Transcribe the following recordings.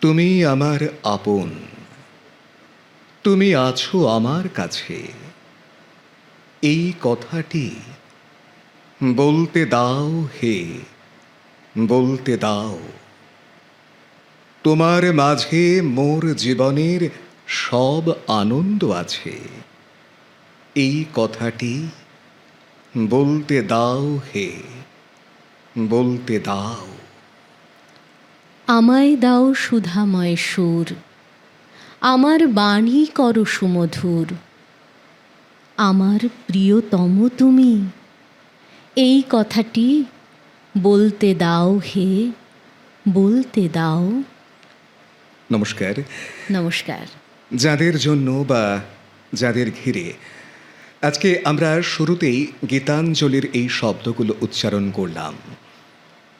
তুমি আমার আপন, তুমি আছো আমার কাছে, এই কথাটি বলতে দাও হে, বলতে দাও। তোমার মাঝে মোর জীবনের সব আনন্দ আছে, এই কথাটি বলতে দাও হে, বলতে দাও। আমায় দাও সুধাময় সুর, আমার বাণী করো সুমধুর। আমার প্রিয়তম তুমি, এই কথাটি বলতে দাও হে, বলতে দাও। নমস্কার। নমস্কার। যাদের জন্য বা যাদের ঘিরে আজকে আমরা শুরুতেই গীতাঞ্জলির এই শব্দগুলো উচ্চারণ করলাম,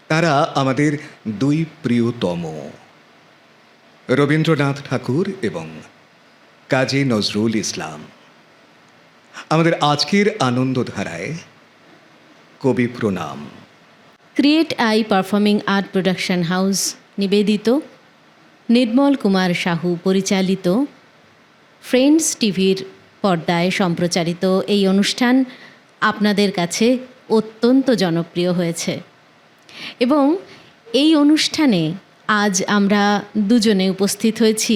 তারা আমাদের দুই প্রিয়তম, রবীন্দ্রনাথ ঠাকুর এবং কাজী নজরুল ইসলাম। আমাদের আজকের আনন্দধারায় কবি প্রণাম। Create I performing art production house নিবেদিত, নির্মল কুমার সাহু পরিচালিত, ফ্রেন্ডস টিভির পর্দায় সম্প্রচারিত এই অনুষ্ঠান আপনাদের কাছে অত্যন্ত জনপ্রিয় হয়েছে এবং এই অনুষ্ঠানে আজ আমরা দুজনে উপস্থিত হয়েছি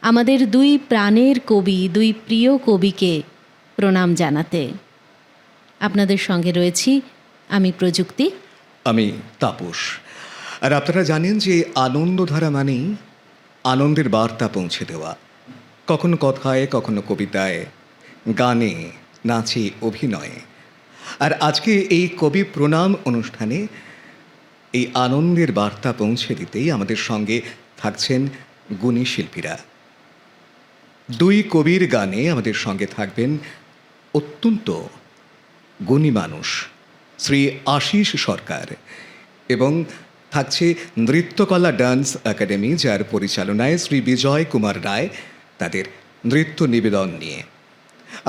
আমাদের দুই প্রাণের কবি, দুই প্রিয় কবিকে প্রণাম জানাতে। আপনাদের সঙ্গে রয়েছি আমি প্রযুক্তি, আমি তাপস। আর আপনারা জানেন যে আনন্দধারা মানেই আনন্দের বার্তা পৌঁছে দেওয়া, কখনো কথায়, কখনো কবিতায়, গানে, নাচে, অভিনয়ে। আর আজকে এই কবি প্রণাম অনুষ্ঠানে এই আনন্দের বার্তা পৌঁছে দিতেই আমাদের সঙ্গে থাকছেন গুণী শিল্পীরা। দুই কবির গানে আমাদের সঙ্গে থাকবেন অত্যন্ত গুণী মানুষ শ্রী আশিস সরকার, এবং থাকছে নৃত্যকলা ডান্স একাডেমি, যার পরিচালনায় শ্রী বিজয় কুমার রায় তাদের নৃত্য নিবেদন নিয়ে।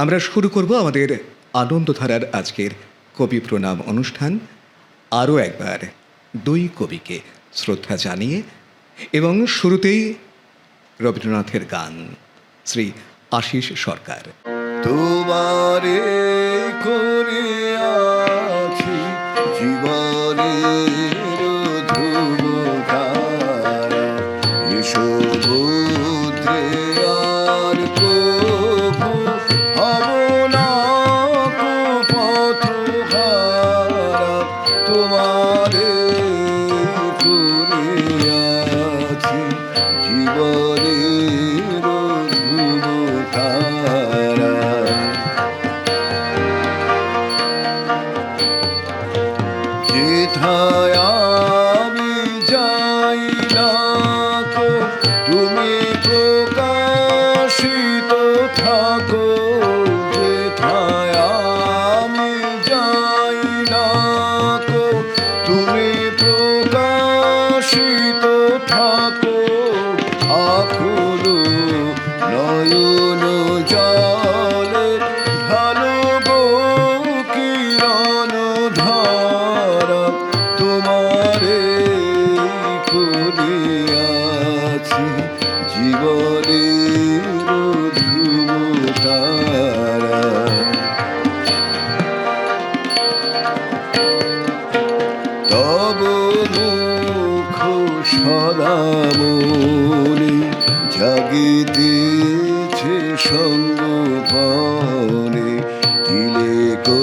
আমরা শুরু করব আমাদের আনন্দধারার আজকের কবি প্রণাম অনুষ্ঠান আরও একবার দুই কবিকে শ্রদ্ধা জানিয়ে, এবং শুরুতেই রবীন্দ্রনাথের গান, শ্রী আশিস সরকার। তোমারে করিয়াছি জীবনের ধ্রুবতারা, এসো রুদ্রে আর প্রভু হব না পথহারা। তোমারে করিয়াছি জীবনের ধ্রুবতারা, যেথায় আমি যাই না কো তুমি প্রকাশিত থাকো। যেথায় আমি যাই না কো তুমি প্রকাশিত থাকো। আকুল নয়ন জলে ঢালব কিরণ ধারা, তোমারে করিয়াছি জীবনের ধ্রুবতারা। তব মুখ সদা মনে জাগিতেছে সঙ্গপনে, দিলে কো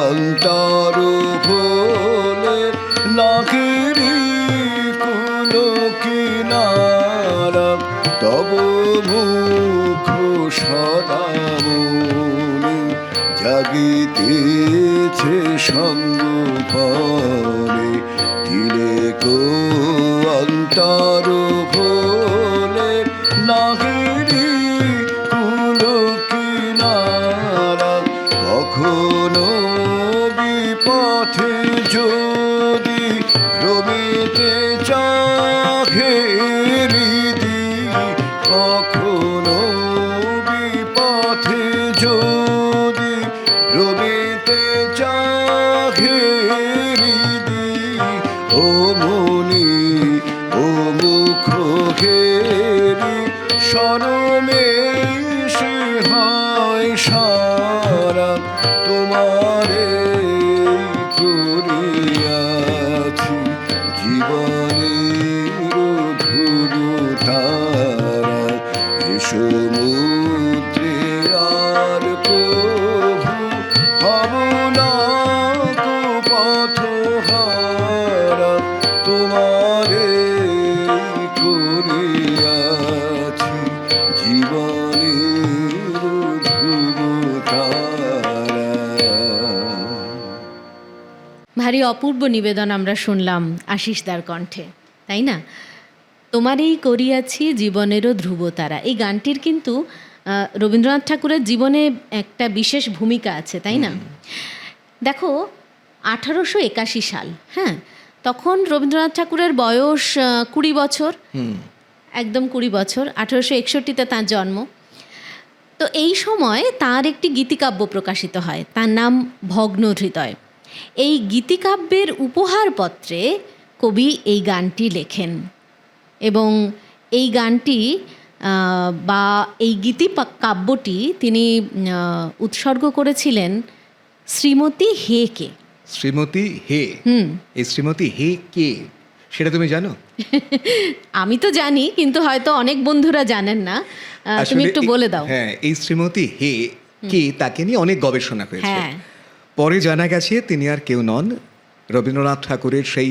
অন্তর ভোলে লাখেরি কুলো কিনারা। তব মুখ সদা মনে জাগিতেছে সঙ্গপনে, দিলে কো অন্তর ভোলে লাখেরি কুলো কিনারা। কখনো বিপথে যদি রবিতে চাহে হৃদি, কখনো বিপথে যদি রবিতে চাহে হৃদি, ও মনি ও মুখ তোমারই অপূর্ব নিবেদন আমরা শুনলাম আশিসদার কণ্ঠে, তাই না? তোমারই করিয়াছি জীবনেরও ধ্রুবতারা, এই গানটির কিন্তু রবীন্দ্রনাথ ঠাকুরের জীবনে একটা বিশেষ ভূমিকা আছে, তাই না? দেখো 1881 সাল, হ্যাঁ, তখন রবীন্দ্রনাথ ঠাকুরের বয়স 20 বছর, একদম 20 বছর। 1861-তে তাঁর জন্ম। তো এই সময় তার একটি গীতিকাব্য প্রকাশিত হয়, তার নাম ভগ্ন হৃদয়। এই গীতিকাব্যের উপহারপত্রে কবি এই গানটি লেখেন এবং এই গানটি বা এই কাব্যটি তিনি উৎসর্গ করেছিলেন শ্রীমতী হেকে। শ্রীমতী হে, এই শ্রীমতী হে কে সেটা তুমি জানো? আমি তো জানি, কিন্তু হয়তো অনেক বন্ধুরা জানেন না, তুমি একটু বলে দাও। হ্যাঁ, এই শ্রীমতী হে কে, তাকে নিয়ে অনেক গবেষণা হয়েছে। পরে জানা গেছে তিনি আর কেউ নন, রবীন্দ্রনাথ ঠাকুরের সেই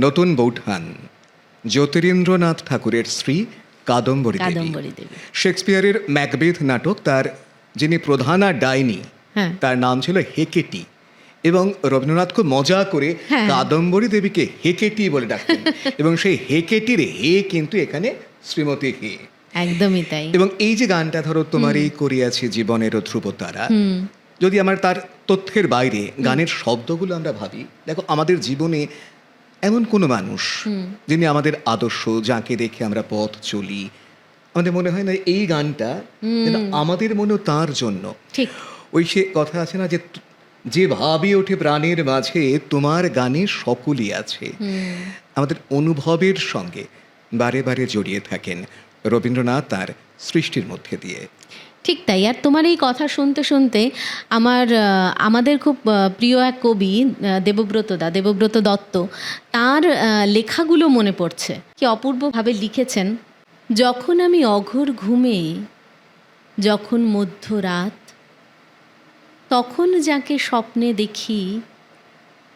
নতুন বৌঠান জ্যোতিরিন্দ্রনাথ ঠাকুরের স্ত্রী কাদম্বরী দেবী। শেক্সপিয়ারের ম্যাকবেথ নাটক, তার যিনি প্রধান আর ডাইনি, তার নাম ছিল হেকেটি, এবং রবীন্দ্রনাথ খুব মজা করে কাদম্বরী দেবীকে হেকেটি বলে ডাকতেন এবং সেই হেকেটির হে কিন্তু এখানে শ্রীমতী হে, একদমই তাই। এবং এই যে গানটা ধরো তোমারই করিয়াছি জীবনেরও ধ্রুবতারা, যদি আমার তার তথ্যের বাইরে গানের শব্দগুলো আমরা ভাবি, দেখো আমাদের জীবনে এমন কোনো মানুষ যিনি আমাদের আদর্শ, যাকে দেখে আমরা পথ চলি, আমাদের মনে হয় না এই গানটা আমাদের মনেও তার জন্য। ঠিক ওই সে কথা আছে না, যে ভাবি ওঠে প্রাণের মাঝে তোমার গানে সকলই আছে। আমাদের অনুভবের সঙ্গে বারে বারে জড়িয়ে থাকেন রবীন্দ্রনাথ তার সৃষ্টির মধ্যে দিয়ে। ঠিক তাই। আর তোমার এই কথা শুনতে শুনতে আমাদের খুব প্রিয় এক কবি দেবব্রত দত্ত, তার লেখাগুলো মনে পড়ছে। কি অপূর্বভাবে লিখেছেন। যখন আমি অঘোর ঘুমে, যখন মধ্যরাত, তখন যাকে স্বপ্নে দেখি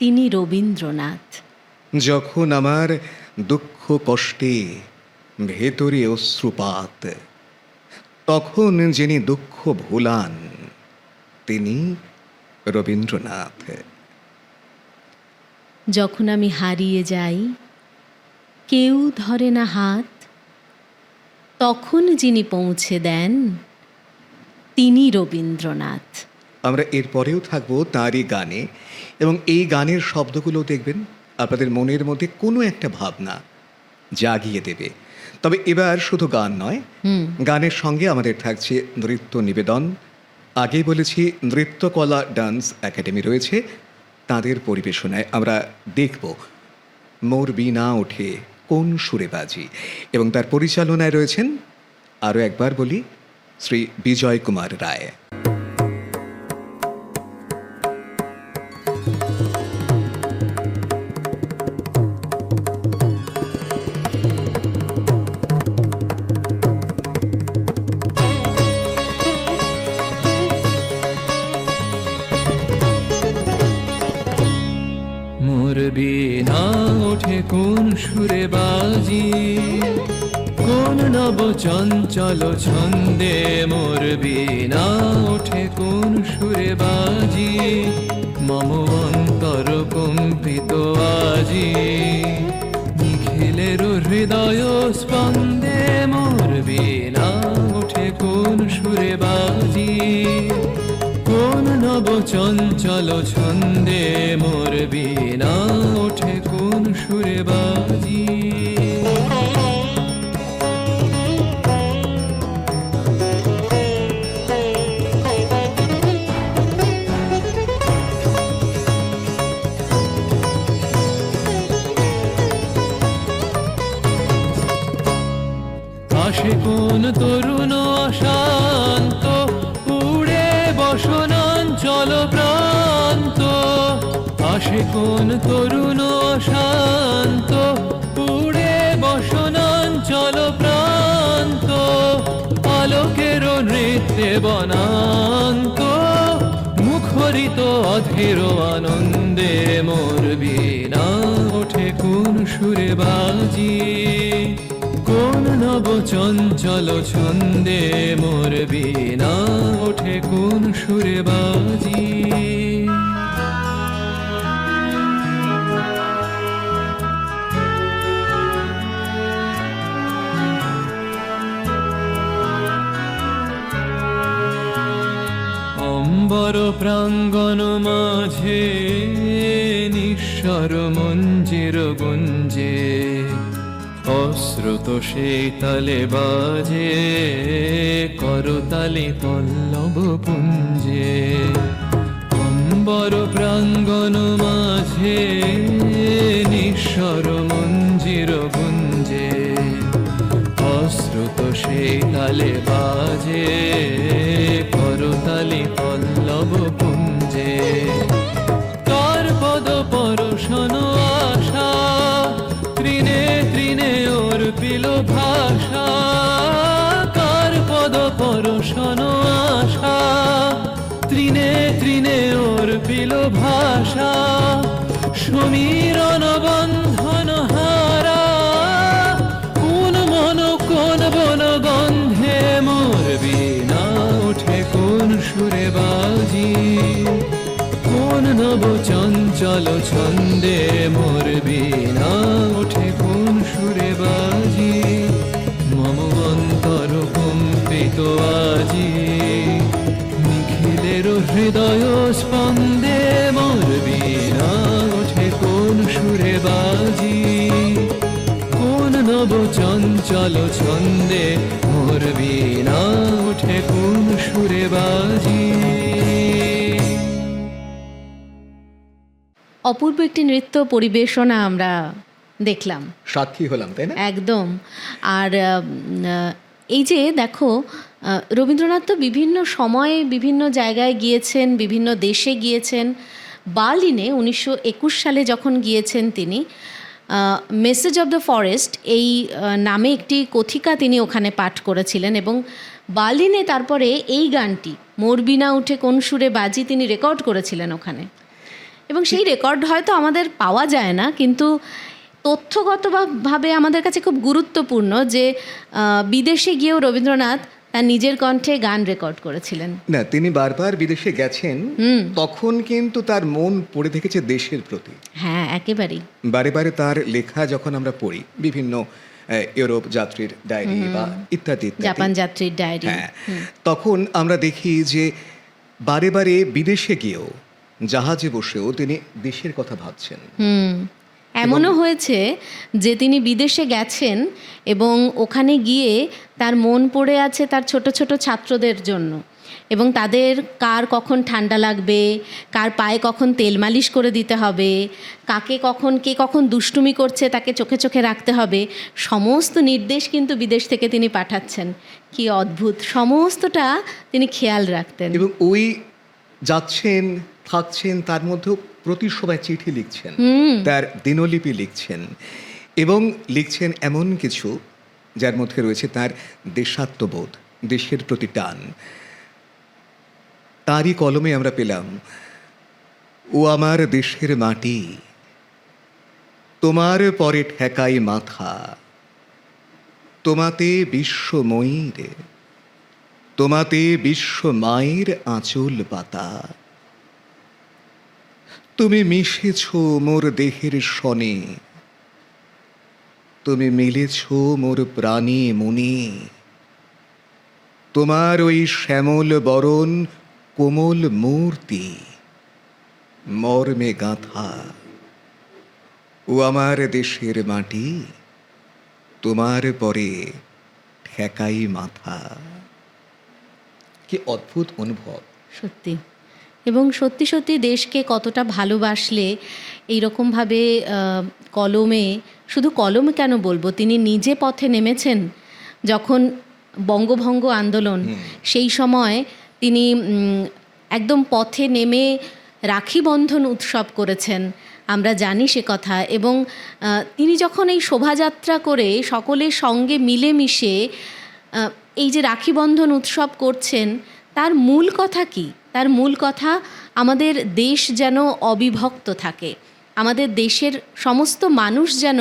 তিনি রবীন্দ্রনাথ। যখন আমার দুঃখ কষ্টে ভেতরে অশ্রুপাত, তখন যিনি দুঃখ ভোলান তিনি রবীন্দ্রনাথ। যখন আমি হারিয়ে যাই, কেউ ধরে না হাত, তখন যিনি পৌঁছে দেন তিনি রবীন্দ্রনাথ। আমরা এরপরেও থাকবো তাঁরই গানে, এবং এই গানের শব্দগুলো দেখবেন আপনাদের মনের মধ্যে কোনো একটা ভাবনা জাগিয়ে দেবে। তবে এবার শুধু গান নয়, গানের সঙ্গে আমাদের থাকছে নৃত্য নিবেদন। আগেই বলেছি নৃত্যকলা ডান্স একাডেমি রয়েছে, তাদের পরিবেশনায় আমরা দেখব মোর বীণা ওঠে কোন সুরে বাজি, এবং তার পরিচালনায় রয়েছেন, আরও একবার বলি, শ্রী বিজয় কুমার রায়। বীণা ওঠে কোন সুরে বাজি, কোন নব চঞ্চল ছন্দে মোর বীণা ওঠে কোন সুরে বাজি, মম অন্তর কম্পিত আজি, নিখিলের হৃদয় স্পন্দে মোর বীণা ওঠে কোন সুরে বাজি, কোন নব চঞ্চল ছন্দে মোর বীণা ওঠে কোন সুরে বাজি। আসে কোন তরুণ অশান্ত, উড়ে বসনাঞ্চল প্রান্ত, আসে কোন তরুণ অশান্ত, উড়ে বসনাঞ্চল প্রান্ত, আলোকের নৃত্যে বনান্ত, মুখরিত অধীর আনন্দে মোর বীণা ওঠে কোন সুরে বাজি, কোন নব চঞ্চল ছন্দে মোর বীণা ওঠে কোন সুরে বাজি। প্রাঙ্গণ মাঝে নিঃস্বর মঞ্জির গুঞ্জে, অশ্রুত সেই তালে বাজে করতালি পল্লব পুঞ্জে। অম্বর প্রাঙ্গণ মাঝে নিঃস্বর মঞ্জির গুঞ্জে, অশ্রুত সেই তালে বাজে করতালি পল্লব পুঞ্জে। কার পদ পরশন আশা তৃণে তৃণে ওর পিল ভাষা, কার পদ পরশন আশা তৃণে তৃণে ওর পিল ভাষা। সমীরণ বন্ধন হারা কোন মন কোন বন গন্ধে, মোর বিনা ওঠে কোন সুরে বাজি, কোন নব চঞ্চল ছন্দে, মোর বিনা ওঠে কোন সুরে বাজি। মম অন্তর কম্পিত আজি নিখিলের হৃদয় স্পন্দে, মোর বিনা ওঠে কোন সুরে বাজি, কোন নব চঞ্চল ছন্দে, মোর বিনা ওঠে কোন সুরে বাজি। অপূর্ব একটি নৃত্য পরিবেশনা আমরা দেখলাম, সাক্ষী হলাম, তাই না? একদম। আর এই যে দেখো, রবীন্দ্রনাথ তো বিভিন্ন সময়ে বিভিন্ন জায়গায় গিয়েছেন, বিভিন্ন দেশে গিয়েছেন। বার্লিনে 1921 সালে যখন গিয়েছেন তিনি, মেসেজ অব দ্য ফরেস্ট এই নামে একটি কথিকা তিনি ওখানে পাঠ করেছিলেন, এবং বার্লিনে তারপরে এই গানটি মোর বিনা উঠে কোন সুরে বাজি তিনি রেকর্ড করেছিলেন ওখানে। এবং সেই রেকর্ড হয়তো আমাদের পাওয়া যায় না, কিন্তু তথ্যগতভাবে আমাদের কাছে খুব গুরুত্বপূর্ণ যে বিদেশে গিয়েও রবীন্দ্রনাথ তার নিজের কণ্ঠে গান রেকর্ড করেছিলেন। না, তিনি বারবার বিদেশে গেছেন, তখন কিন্তু তার মন পড়ে থেকেছে দেশের প্রতি। হ্যাঁ, একেবারেই। বারে বারে তার লেখা যখন আমরা পড়ি, বিভিন্ন ইউরোপ যাত্রীর ডায়েরি বা ইত্যাদি ইত্যাদি, জাপান যাত্রীর ডায়েরি, হ্যাঁ, তখন আমরা দেখি যে বারে বারে বিদেশে গিয়েও জাহাজে বসেও তিনি দেশের কথা ভাবছেন। এমনও হয়েছে যে তিনি বিদেশে গেছেন এবং ওখানে গিয়ে তার মন পড়ে আছে তার ছোট ছোট ছাত্রদের জন্য, এবং তাদের কার কখন ঠান্ডা লাগবে, কার পায়ে কখন তেল মালিশ করে দিতে হবে, কে কখন দুষ্টুমি করছে তাকে চোখে চোখে রাখতে হবে, সমস্ত নির্দেশ কিন্তু বিদেশ থেকে তিনি পাঠাচ্ছেন। কি অদ্ভুত, সমস্তটা তিনি খেয়াল রাখতেন। এবং ওই যাচ্ছেন থাকছেন, তার মধ্যেও প্রতি সময় চিঠি লিখছেন, তার দিনলিপি লিখছেন, এবং লিখছেন এমন কিছু যার মধ্যে রয়েছে তার দেশাত্মবোধ, দেশের প্রতি টান। তারই কলমে আমরা পেলাম, ও আমার দেশের মাটি তোমার পরে ঠেকাই মাথা, তোমাতে বিশ্বময়ীর, তোমাতে বিশ্ব মায়ের আঁচল পাতা, তুমি মিশেছ মোর দেহের সনে, তুমি মিলেছ মোর প্রাণে মনে, তোমার ওই শ্যামল বরণ কোমল মূর্তি মর্মে গাঁথা, ও আমার দেশের মাটি তোমার পরে ঠেকাই মাথা। কি অদ্ভুত অনুভব! সত্যি। এবং সত্যি সত্যি দেশকে কতটা ভালোবাসলে এইরকমভাবে কলমে, শুধু কলমে কেন বলবো, তিনি নিজে পথে নেমেছেন। যখন বঙ্গভঙ্গ আন্দোলন, সেই সময় তিনি একদম পথে নেমে রাখি বন্ধন উৎসব করেছেন, আমরা জানি সে কথা। এবং তিনি যখন এই শোভাযাত্রা করে সকলের সঙ্গে মিলেমিশে এই যে রাখি বন্ধন উৎসব করছেন, তার মূল কথা কি? তার মূল কথা আমাদের দেশ যেন অবিভক্ত থাকে, আমাদের দেশের সমস্ত মানুষ যেন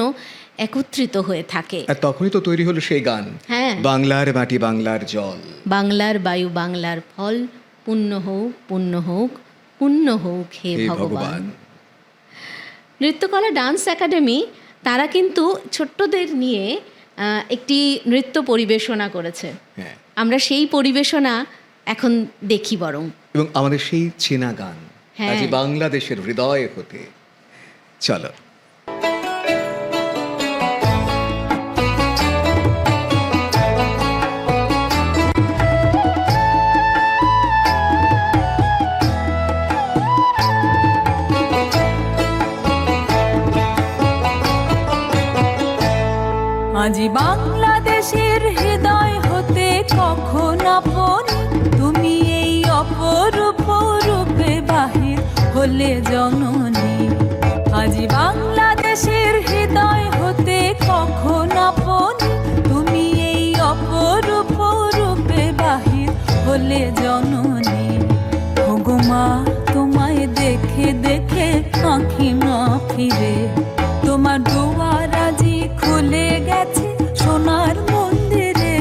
একত্রিত হয়ে থাকে। আর তখনই তো তৈরি হলো সেই গান, হ্যাঁ, বাংলার মাটি বাংলার জল, বাংলার বায়ু বাংলার ফল, পুণ্য হোক পুণ্য হোক পুণ্য হোক হে ভগবান। নৃত্যকলা ডান্স একাডেমি তারা কিন্তু ছোট্টদের নিয়ে একটি নৃত্য পরিবেশনা করেছে। আমরা সেই পরিবেশনা এখন দেখি বরং। এবং আমাদের সেই চেনা গান হ্যাঁ। আজ বাংলাদেশের হৃদয় হতে। চলো। আজি বাংলাদেশের হৃদয় হতে কখন আপন তুমি এই অপরূপ রূপে বাহির হলে জননী। আজি বাংলাদেশের হৃদয় হতে কখন আপন তুমি এই অপরূপ রূপে বাহির হলে জননী। ওগো মা তোমায় দেখে দেখে আঁখি না ফিরে, তোমার দুয়ার আজি খুলে গেছে সোনার মন্দিরে।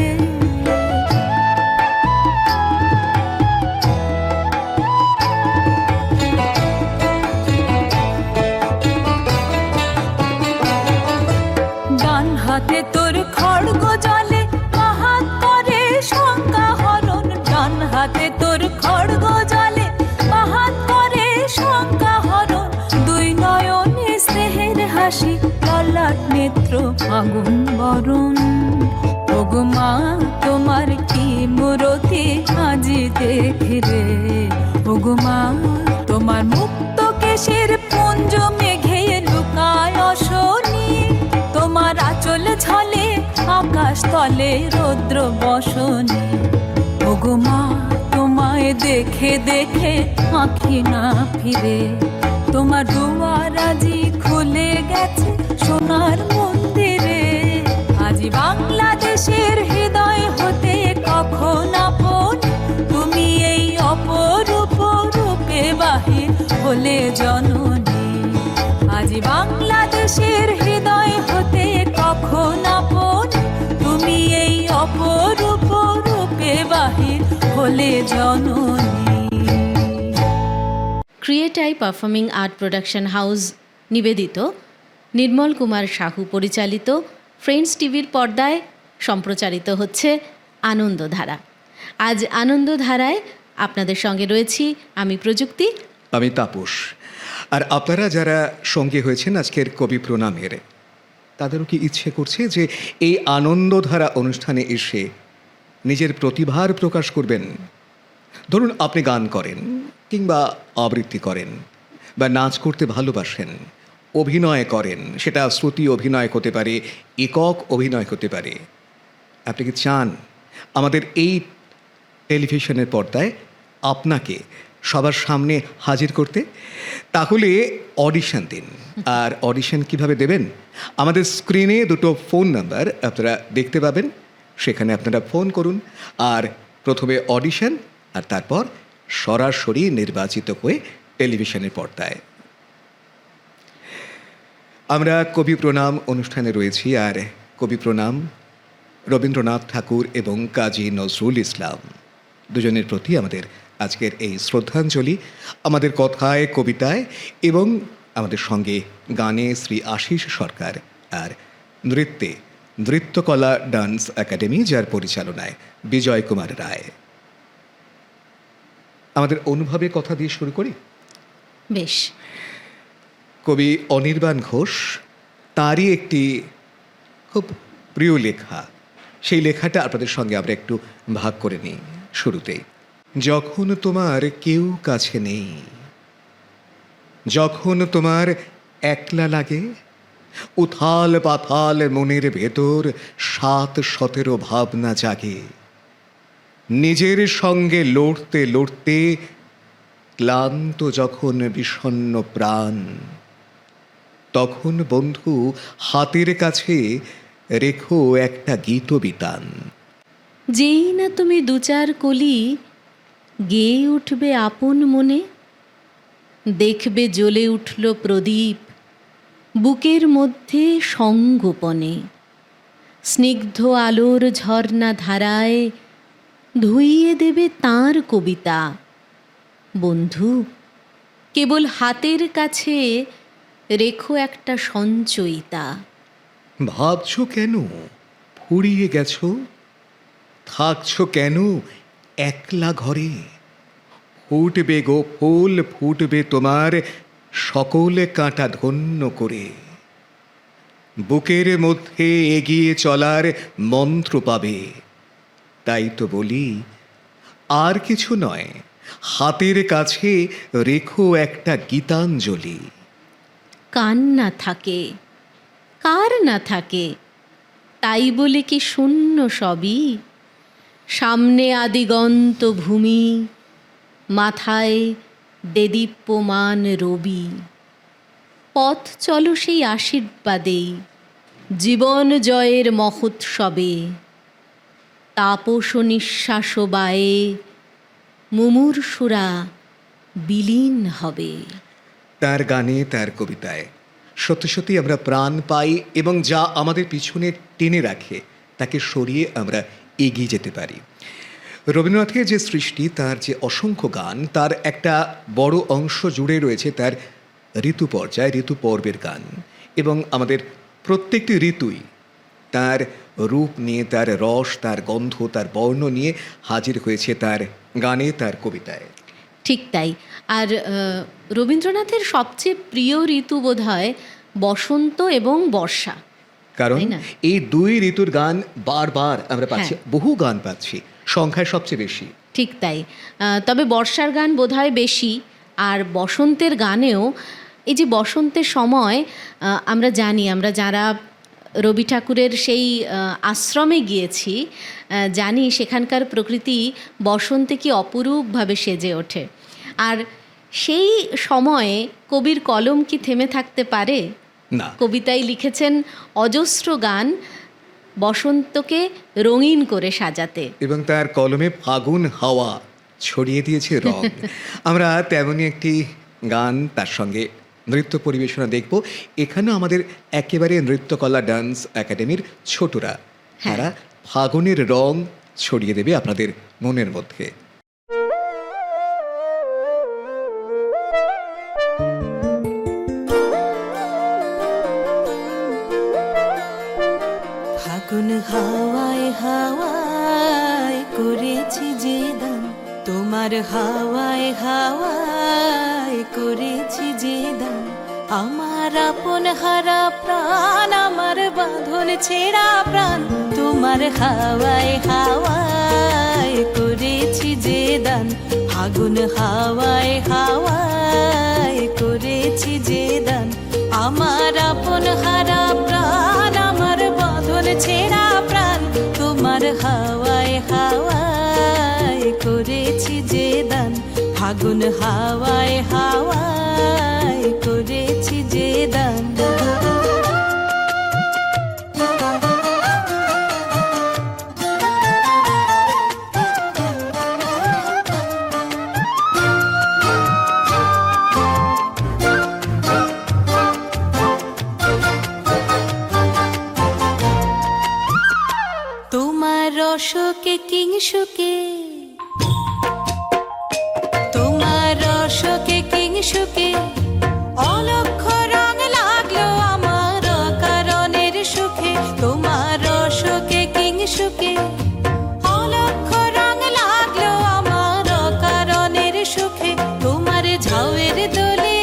ডান হাতে তোর খড়গ জলে বাহাত করে শঙ্কা হরণ, ডান হাতে তোর খড়গ জলে বাহাত করে শঙ্কা হরণ। দুই নয়নে স্নেহের হাসি, ললাট নেত্র আগুন বরণ। ওগো মা তোমার কি মূরতি আজি দেখে রে, ওগো মা তোমার মুক্ত কেশের পুঞ্জ মেঘে লুকায় অশনি, তোমার আঁচল ঝলে আকাশ তলে রৌদ্র বসনি। ওগো মা তোমায় দেখে দেখে আঁখি না ফিরে, তোমার দুয়ার আজি খুলে গেছে সোনার মন্দিরে। আজি বাংলাদেশের হৃদয় হতে কখন আপন তুমি এই অপরূপ রূপে বাহির হলে জননী। আজি বাংলাদেশের হৃদয় হতে কখন আপন তুমি এই অপরূপ রূপে বাহির হলে জননী। ক্রিয়েটাই পারফর্মিং আর্ট প্রোডাকশন হাউস নিবেদিত নির্মল কুমার সাহু পরিচালিত ফ্রেন্ডস টিভির পর্দায় সম্প্রচারিত হচ্ছে আনন্দধারা। আজ আনন্দধারায় আপনাদের সঙ্গে রয়েছি আমি প্রযুক্তি, আমি তাপস। আর আপনারা যারা সঙ্গে হয়েছেন আজকের কবি প্রণামের, তাদেরও কি ইচ্ছে করছে যে এই আনন্দধারা অনুষ্ঠানে এসে নিজের প্রতিভার প্রকাশ করবেন? ধরুন আপনি গান করেন কিংবা আবৃত্তি করেন বা নাচ করতে ভালোবাসেন, অভিনয় করেন, সেটা শ্রুতি অভিনয় হতে পারে, একক অভিনয় হতে পারে। আপনি কি চান আমাদের এই টেলিভিশনের পর্দায় আপনাকে সবার সামনে হাজির করতে? তাহলে অডিশন দিন। আর অডিশন কিভাবে দেবেন? আমাদের স্ক্রিনে দুটো ফোন নাম্বার আপনারা দেখতে পাবেন, সেখানে আপনারা ফোন করুন। আর প্রথমে অডিশন, আর তারপর সরাসরি নির্বাচিত হয়ে টেলিভিশনের পর্দায়। আমরা কবি প্রণাম অনুষ্ঠানে রয়েছি, আর কবি প্রণাম রবীন্দ্রনাথ ঠাকুর এবং কাজী নজরুল ইসলাম দুজনের প্রতি আমাদের আজকের এই শ্রদ্ধাঞ্জলি। আমাদের কথায়, কবিতায় এবং আমাদের সঙ্গে গানে শ্রী আশিস সরকার, আর নৃত্যে নৃত্যকলা ডান্স একাডেমি, যার পরিচালনায় বিজয় কুমার রায়। আমাদের অনুভবের কথা দিয়ে শুরু করি। বেশ। কবি অনির্বাণ ঘোষ, তারই একটি খুব প্রিয় লেখা, সেই লেখাটা আপনাদের সঙ্গে আমরা একটু ভাগ করে নিই শুরুতেই। যখন তোমার কেউ কাছে নেই, যখন তোমার একলা লাগে, উথাল পাথাল মনের ভেতর ৭-১৭ ভাবনা জাগে। নিজের সঙ্গে লড়তে লড়তে ক্লান্ত যখন বিষণ্ণ প্রাণ, তখন বন্ধু হাতের কাছে রেখো একটা গীতবিতান। যেই না তুমি দু চার কলি গেয়ে উঠবে আপন মনে, দেখবে জ্বলে উঠল প্রদীপ বুকের মধ্যে সঙ্গোপনে। স্নিগ্ধ আলোর ঝর্ণা ধারায় ধুইয়ে দেবে তাঁর কবিতা। বন্ধু, কেবল হাতের কাছে রেখো একটা সঞ্চয়িতা। ভাবছো কেন ফুরিয়ে গেছো? থাকছো কেন একলা ঘরে? ফুটবে গো ফুল ফুটবে তোমার সকল কাঁটা ধন্য করে, বুকের মধ্যে এগিয়ে চলার মন্ত্র পাবে। তাই তো বলি, আর কিছু নয়, হাতের কাছে রেখো একটা গীতাঞ্জলি। কান না থাকে, কার না থাকে, তাই বলে কি শূন্য সবই? সামনে আদিগন্ত ভূমি, মাথায় দেদীপ্যমান রবি। পথ চলো সেই আশীর্বাদেই, জীবন জয়ের মহোৎসবে। তাপস নিঃশ্বাস বায়ে মুমূর্ষুরা বিলীন হবে। তার গানে, তার কবিতায় সত্যি সত্যি আমরা প্রাণ পাই, এবং যা আমাদের পিছনে টেনে রাখে তাকে সরিয়ে আমরা এগিয়ে যেতে পারি। রবীন্দ্রনাথের যে সৃষ্টি, তার যে অসংখ্য গান, তার একটা বড় অংশ জুড়ে রয়েছে তার ঋতু পর্যায়, ঋতু পর্বের গান। এবং আমাদের প্রত্যেকটি ঋতুই তার রূপ নিয়ে, তার রস, তার গন্ধ, তার বর্ণ নিয়ে হাজির হয়েছে তার গানে, তার কবিতায়। ঠিক তাই। আর রবীন্দ্রনাথের সবচেয়ে প্রিয় ঋতু বোধহয় বসন্ত এবং বর্ষা, কারণ তাই না? এই দুই ঋতুর গান বারবার আমরা পাচ্ছি, হ্যাঁ। বহু গান পাচ্ছি, সংখ্যায় সবচেয়ে বেশি। ঠিক তাই। তবে বর্ষার গান বোধহয় বেশি, আর বসন্তের গানেও এই যে বসন্তের সময় আমরা জানি, আমরা যারা রবি ঠাকুরের সেই আশ্রমে গিয়েছি জানি সেখানকার প্রকৃতি বসন্তে কি অপরূপভাবে সেজে ওঠে। আর সেই সময়ে কবির কলম কি থেমে থাকতে পারে? না, কবিতায় লিখেছেন অজস্র গান বসন্তকে রঙিন করে সাজাতে। এবং তার কলমে ফাগুন হাওয়া ছড়িয়ে দিয়েছে রং। আমরা তেমনই একটি গান, তার সঙ্গে নৃত্য পরিবেশনা দেখব। এখানে আমাদের একেবারে নৃত্যকলা ডান্স একাডেমির ছোটরা, তারা ফাগুনের রং ছড়িয়ে দেবে আপনাদের মনের মধ্যে। ফাগুন হাওয়ায় হাওয়ায় করেছি যে দান, তোমার হাওয়ায় হাওয়ায় করেছি যে দান। আমার আপন হারা প্রাণ, আমার বাঁধন ছেঁড়া প্রাণ, তোমার হাওয়ায় হাওয়ায় করেছি যে দান। ফাগুন হাওয়ায় হাওয়ায় করেছি যে দান। আমার আপন হারা প্রাণ, আমার বাঁধন ছেঁড়া প্রাণ, তোমার হাওয়ায় হাওয়ায় করেছি যে দান। ফাগুন হাওয়ায় হাওয়ায় করেছি যে দান। তোমার রসকে কিংসুকে, তোমার রসকে কিংসুকে, অলক্ষ রং লাগলো আমার অকারণের সুখে। তোমার রসকে কিংসুকে, অলক্ষ রং লাগলো আমার অকারণের সুখে। তোমার ঝাউয়ের দোলে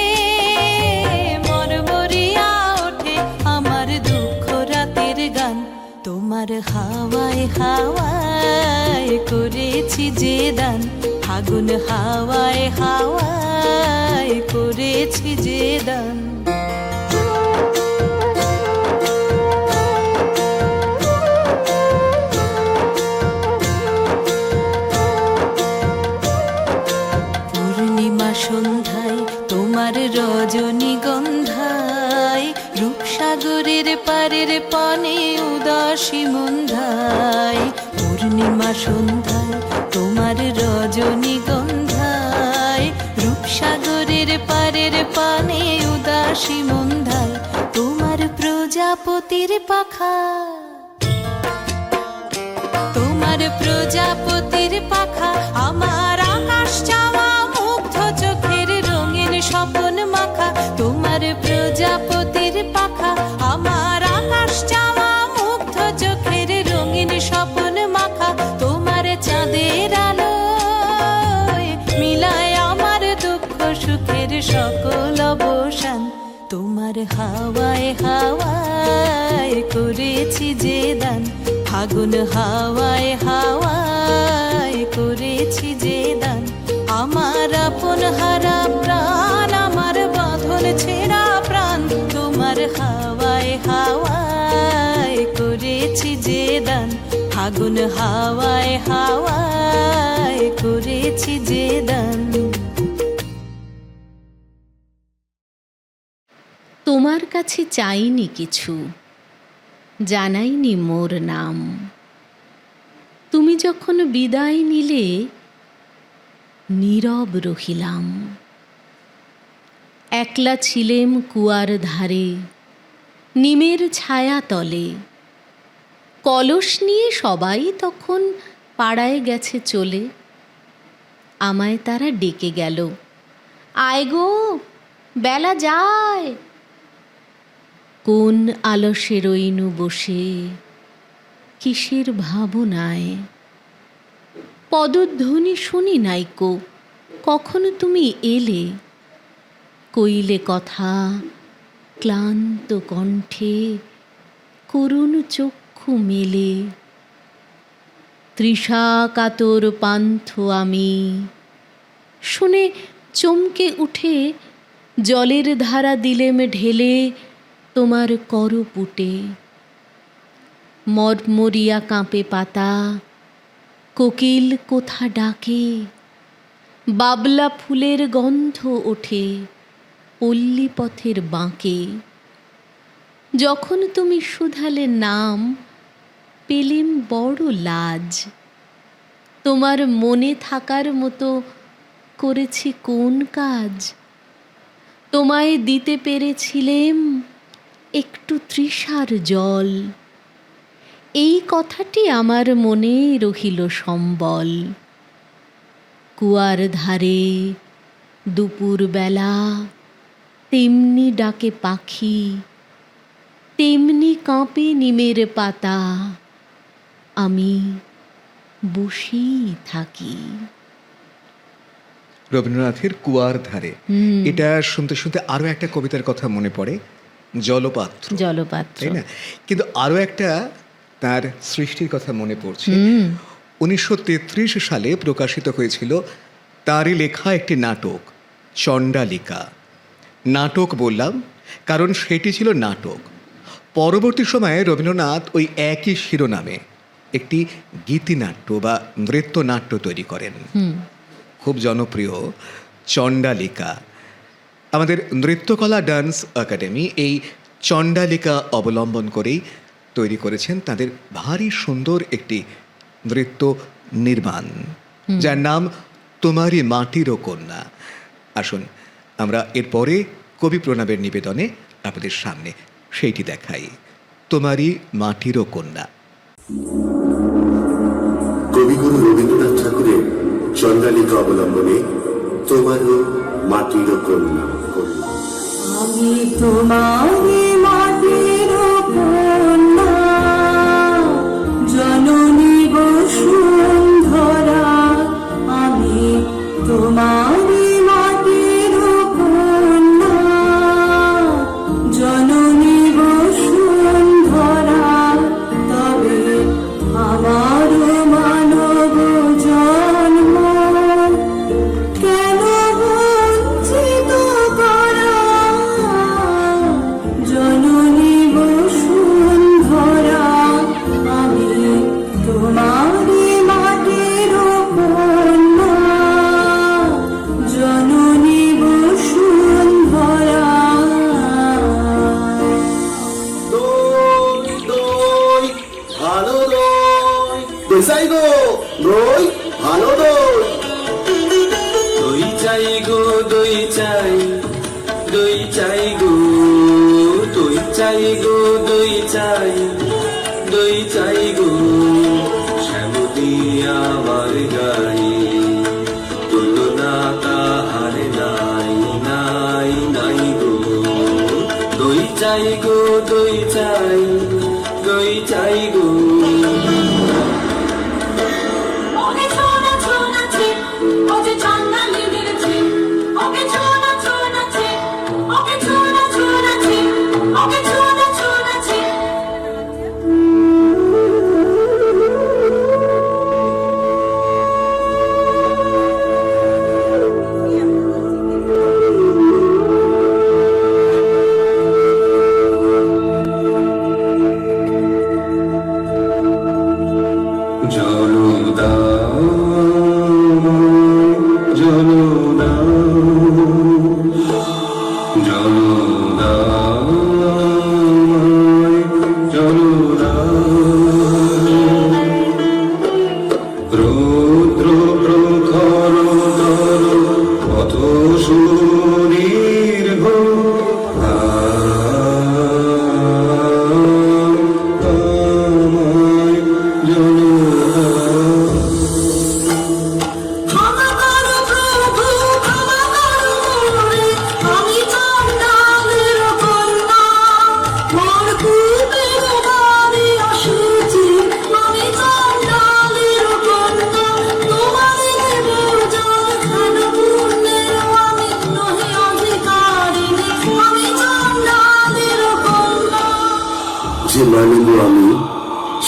মরমরিয়া ওঠে আমার দুঃখ রাতের গান। তোমার হাওয়ায় হাওয়ায় করেছি যে দান। ফাগুন হাওয়ায় হাওয়ায় করেছি যে দান। পূর্ণিমা সন্ধ্যায় তোমার রজনীগন্ধায়, রূপসাগরের পারের পানে উদাসী মন্ধায়। পূর্ণিমা সন্ধ্যায় তোমার রজনীগন্ধায়, রূপসাগরের পারের পানে উদাসী মন্ধায়। তোমার প্রজাপতির পাখা, তোমার প্রজাপতির পাখা, আমার আকাশ চাওয়া মুগ্ধ চোখের রঙিন স্বপন মাখা। তোমার প্রজাপতির পাখা, আমার আকাশ চাওয়া মুগ্ধ চোখের রঙিন স্বপন মাখা। তোমার চাঁদের আলোয় মিলায় সুখের সকল অবসান। তোমার হাওয়ায় হাওয়ায় করেছি যে দান, ফাগুন হাওয়ায় হাওয়ায় করেছি যে দান। আমার আপন হারা প্রাণ, আমার বাঁধন ছেঁড়া প্রাণ, তোমার হাওয়ায় হাওয়ায় করেছি যে দান, ফাগুন হাওয়ায় হাওয়ায় করেছি যে দান। তোমার কাছে চাইনি কিছু, জানাইনি মোর নাম। তুমি যখন বিদায় নিলে নীরব রহিলাম। একলা ছিলেম কুয়ার ধারে, নিমের ছায়া তলে। কলস নিয়ে সবাই তখন পাড়ায় গেছে চলে। আমায় তারা ডেকে গেল, আয় গো বেলা যায়। কোন আলসে রইনু বসে, কিসের ভাবনায়। পদধ্বনি শুনি নাইকো, কখনো তুমি এলে। কইলে কথা ক্লান্ত কণ্ঠে, করুণ চক্ষু মেলে। তৃষা কাতর পান্থ আমি, শুনে চমকে উঠে জলের ধারা দিলেম ঢেলে তোমার করপুটে। মরমরিয়া কাঁপে পাতা, কোকিল কোথা ডাকে। বাবলা ফুলের গন্ধ ওঠে পল্লী পথের বাঁকে। যখন তুমি শুধালে নাম, পেলেম বড় লাজ। তোমার মনে থাকার মতো করেছি কোন কাজ। তোমায় দিতে পেরেছিলেম একটু তৃষার জল। এই কথাটি আমার মনে রহিল সম্বল। কুয়ার ধারে দুপুর বেলা তেমনি ডাকে পাখি, তেমনি কাঁপে নিমের পাতা। আমি বসেই থাকি। রবীন্দ্রনাথের কুয়ার ধারে, এটা শুনতে শুনতে আরো একটা কবিতার কথা মনে পড়ে, জলপাত্র। জলপাত্র, তাই না? কিন্তু আরো একটা তার সৃষ্টির কথা মনে পড়ছে। 1933 সালে প্রকাশিত হয়েছিল তারই লেখা একটি নাটক, চণ্ডালিকা। নাটক বললাম কারণ সেটি ছিল নাটক। পরবর্তী সময়ে রবীন্দ্রনাথ ওই একই শিরোনামে একটি গীতিনাট্য বা নৃত্যনাট্য তৈরি করেন, খুব জনপ্রিয়, চণ্ডালিকা। আমাদের নৃত্যকলা ডান্স একাডেমি এই চণ্ডালিকা অবলম্বন করেই তৈরি করেছেন তাদের ভারী সুন্দর একটি নৃত্য নির্মাণ, যার নাম তোমারই মাটিরও কন্যা। আসুন আমরা এরপরে কবি প্রণবের নিবেদনে আপনাদের সামনে সেইটি দেখাই, তোমারই মাটিরও কন্যা। কবিগুরু রবীন্দ্রনাথ ঠাকুরের চণ্ডালিকা অবলম্বনে তোমারও মাটিরও কন্যা। আমি তোমারই মাটিরও কন্যা, জননী বসুন্ধরা। আমি তোমারই মাটিরও কন্যা, জননী বসুন্ধরা। তবে আমার মানব জন্ম কেন বঞ্চিত করা, জননী বসুন্ধরা। আমি তোমারই মাটিরও কন্যা, জননী বসুন্ধরা। দই দই ভালো দই, দই চাই গো, দই ভালো দই। দই চাই গো দই চাই, দই চাই গো, দই চাই গো দই চাই, দই চাই গো। শ্যামতি আমার গাই, তুলনা তাহার নাই নাই নাই গো। দই চাই গো দই চাই, দই চাই গো। ওকে ছোনা ছোনা ছিপ, ও যে চন্দ্রা লিখেছে, ওকে ছোনা যে মানব আমি,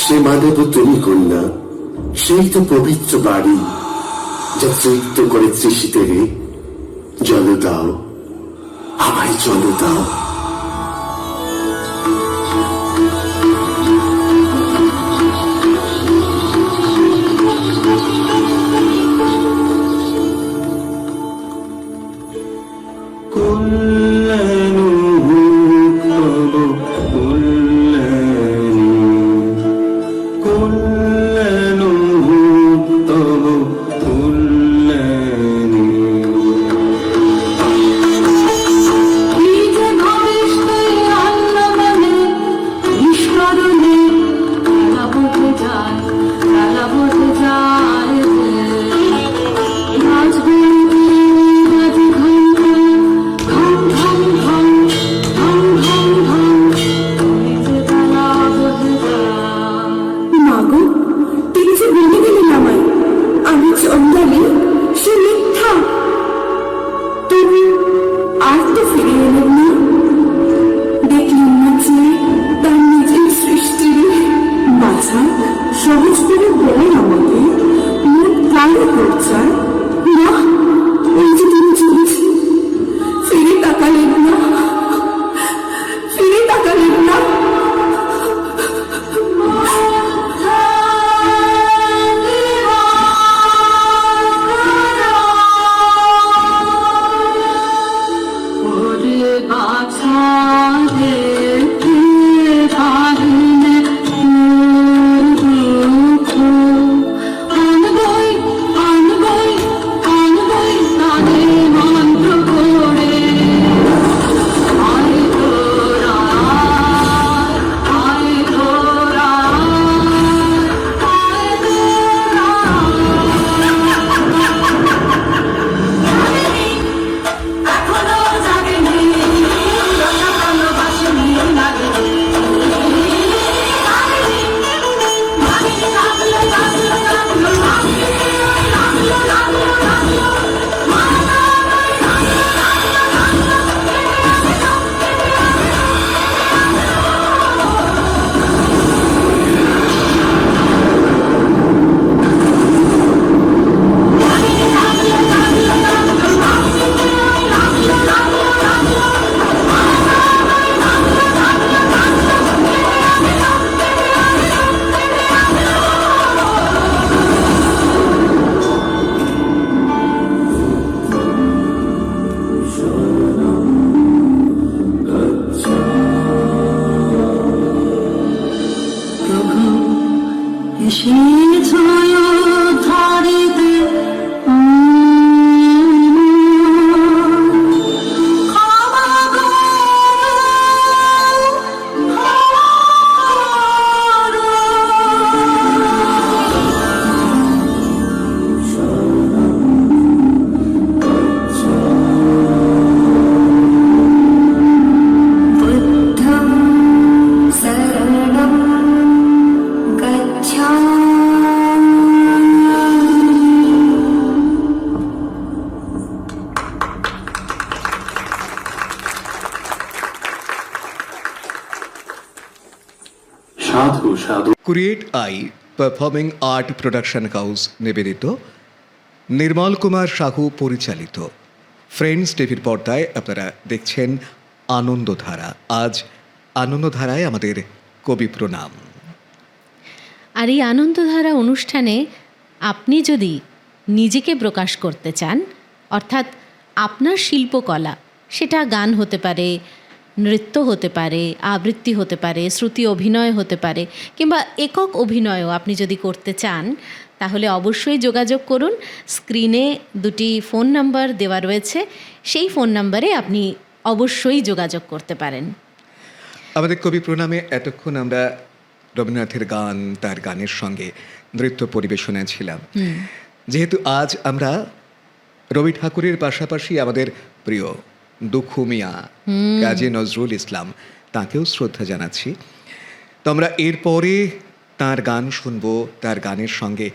সে মানব তুমি কন্যা, সেই তো পবিত্র বাড়ি যা তৃপ্ত করে তৃষিতে রে। জল দাও, আমায় জল দাও। নিজে ভবিষ্যতে অন্নমনে নিষ্করণে তালা বসে যায়, তালা বসে যায় যে। রাজবাড়িতে বাজে ঘণ্টা, ঢং ঢং ঢং, ঢং ঢং ঢং, নিজে তালা বসে যায়। মা গো, তিনি যে বলে দিলেন আমায় আমি চন্দ্রানী, সে মিথ্যা। তবু আর তো ফিরে এলেন না। দেখলেন না যে তার নিজের সৃষ্টি। বাছা, সহজ করে বলেন আমাকে, মোট প্রাণে করছার না, এই যে তিনি চলেছেন, ফিরে তাকালেন না, ফিরে তাকালেন না। ওরে বাছা দেখতে পারিনে দুঃখ, আনবই আনবই আনবই তাদের মন্ত্র করে। আয় তোরা, আয় তোরা, আয় তোরা। এখনো জাগেনি, লতা ভালোবাসেনি, লাগেনি, লাগেনি, লাগলো, লাগলো, লাগলো, লাগলো, লাগলো, লাগলো, প্রভু এসেছ ধারিতে, ক্ষমা করো, ক্ষমা করো। বুদ্ধং শরণং সাধু সাধু। Create I performing art production house নিবেদিত, নির্মল কুমার সাহু পরিচালিত ফ্রেন্ডস টিভির পর্দায় আপনারা দেখছেন আনন্দধারা। আজ আনন্দধারায় আমাদের কবি প্রণাম। আর এই আনন্দধারা অনুষ্ঠানে আপনি যদি নিজেকে প্রকাশ করতে চান, অর্থাৎ আপনার শিল্পকলা, সেটা গান হতে পারে, নৃত্য হতে পারে, আবৃত্তি হতে পারে, শ্রুতি অভিনয় হতে পারে, কিংবা একক অভিনয়ও আপনি যদি করতে চান, তাহলে অবশ্যই যোগাযোগ করুন। স্ক্রিনে দুটি ফোন নাম্বার দেওয়া রয়েছে, সেই ফোন নাম্বারে আপনি অবশ্যই যোগাযোগ করতে পারেন। আমাদের কবি প্রণামে এতক্ষণ আমরা রবীন্দ্রনাথের গান, তার গানের সঙ্গে নৃত্য পরিবেশনায় ছিলাম। যেহেতু আজ আমরা রবি ঠাকুরের পাশাপাশি আমাদের প্রিয় দুখু মিয়া, কাজী নজরুল ইসলাম, তাকেও শ্রদ্ধা জানাচ্ছি। তো আমরা এরপরে তার গান শুনবো, তার গানের সঙ্গে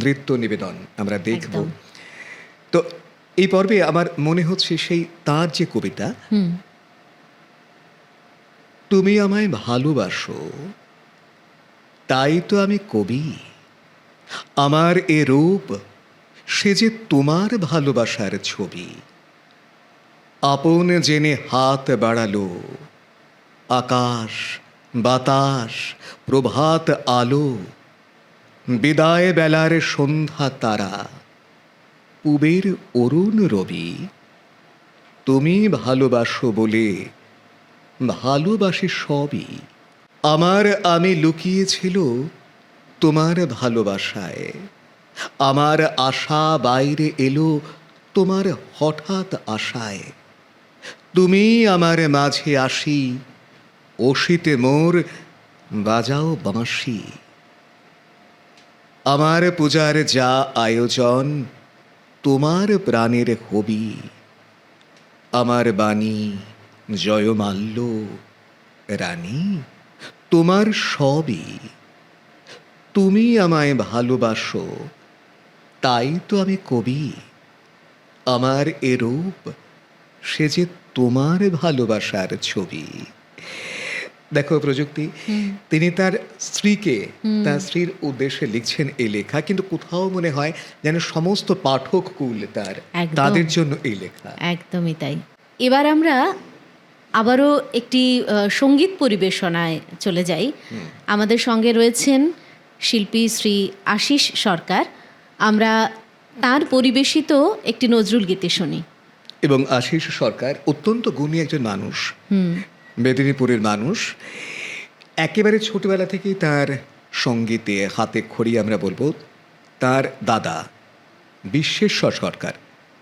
নৃত্য নিবেদন আমরা দেখব। তো এই পর্বে আমার মনে হচ্ছে সেই তার যে কবিতা, তুমি আমায় ভালোবাসো, তাই তো আমি কবি। আমার এ রূপ সে যে তোমার ভালোবাসার ছবি। আপন জেনে হাত বাড়ালো, আকাশ বাতাস প্রভাত আলো, বিদায় বেলার সন্ধ্যা তারা, পুবের অরুণ রবি। তুমি ভালোবাসো বলে ভালোবাসি সবই। আমার আমি লুকিয়েছিল তোমার ভালোবাসায়, আমার আশা বাইরে এলো তোমার হঠাৎ আশায়। তুমি আমার মাঝে আসি, অসিতে মোর বাজাও বাঁশি। আমার পূজার যা আয়োজন তোমার প্রাণের হবি। আমার বাণী জয়মাল্য রানী, তোমার সবই। তুমি আমায় ভালোবাসো, তাই তো আমি কবি। আমার এ রূপ সে যে তোমার ভালোবাসার ছবি। দেখো প্রযুক্তি, তিনি তার স্ত্রীকে, তার স্ত্রীর উদ্দেশ্যে লিখছেন এই লেখা, কিন্তু কোথাও মনে হয় যেন সমস্ত পাঠক কুল তার, একদম। তাদের জন্য এই লেখা। একদমই তাই। এবার আমরা আবারও একটি সঙ্গীত পরিবেশনায় চলে যাই। আমাদের সঙ্গে রয়েছেন শিল্পী শ্রী আশিস সরকার। আমরা তার পরিবেশিত একটি নজরুল গীতি শুনি। এবং আশিস সরকার অত্যন্ত গুণী একজন মানুষ, মেদিনীপুরের মানুষ। একেবারে ছোটবেলা থেকেই তার সঙ্গীতে হাতে খড়ি আমরা বলবো। তার দাদা বিশ্বেশ্বর সরকার,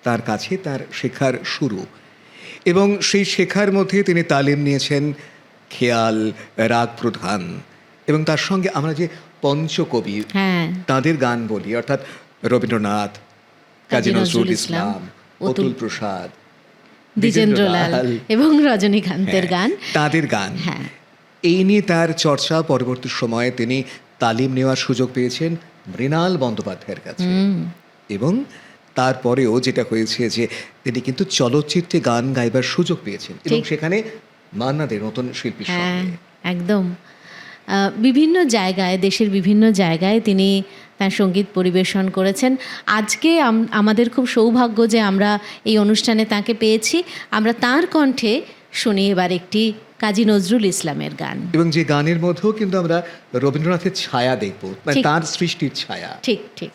তার কাছে তার শেখার শুরু, এবং সেই শেখার মধ্যে তিনি তালিম নিয়েছেন খেয়াল, রাগ প্রধান, এবং তার সঙ্গে আমরা যে পঞ্চকবি হ্যাঁ, তাদের গান বলি, অর্থাৎ রবীন্দ্রনাথ, কাজী নজরুল ইসলাম, অতুল প্রসাদ, দ্বিজেন্দ্রলাল এবং রজনীকান্তের গান, তাদের গান, হ্যাঁ, এই নিয়ে তার চর্চা। পরবর্তী সময়ে তিনি তালিম নেওয়ার সুযোগ পেয়েছেন মৃণাল বন্দ্যোপাধ্যায়ের কাছে, এবং তারপরেও যেটা হয়েছে যে তিনি কিন্তু চলচ্চিত্রে গান গাইবার সুযোগ পেয়েছেন, এবং সেখানে মান্না দে নতুন শিল্পীর হ্যাঁ, সঙ্গে। একদম। বিভিন্ন জায়গায়, দেশের বিভিন্ন জায়গায় তিনি তার সঙ্গীত পরিবেশন করেছেন। আজকে আমাদের খুব সৌভাগ্য যে আমরা এই অনুষ্ঠানে তাকে পেয়েছি। আমরা তার কণ্ঠে শুনি এবার একটি কাজী নজরুল ইসলামের গান। এবং যে গানের মধ্যেও কিন্তু আমরা রবীন্দ্রনাথের ছায়া দেখব, মানে ঠিক। তার সৃষ্টির ছায়া। ঠিক ঠিক।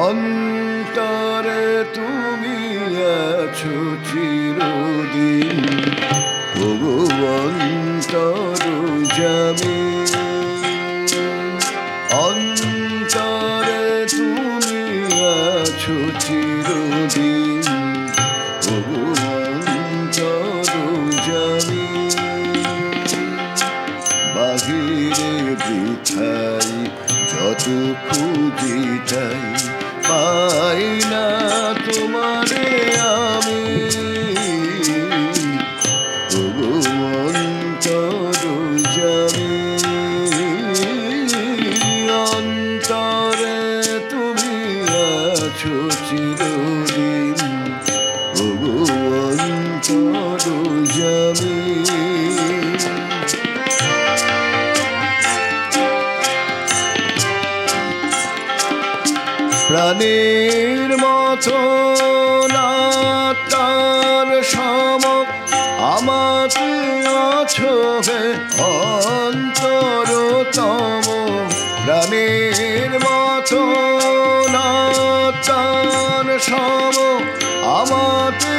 অন্তরে তুমি আছো চিরদিন, ওগো অন্তর জামি। অন্তরে তুমি আছো চিরদিন, ওগো অন্তর জামি। বাহিরে বৃথাই যত খুঁজি চাই, পাই না তোমারে আমি, ওগো অন্তর জামি। অন্তরে তুমি আছো চিরদিন, ওগো অন্তর জামি। প্রাণের মতো না তার সম, আমাকে আছো হে অন্তরতম। প্রাণের মতো না তার সম, আমাকে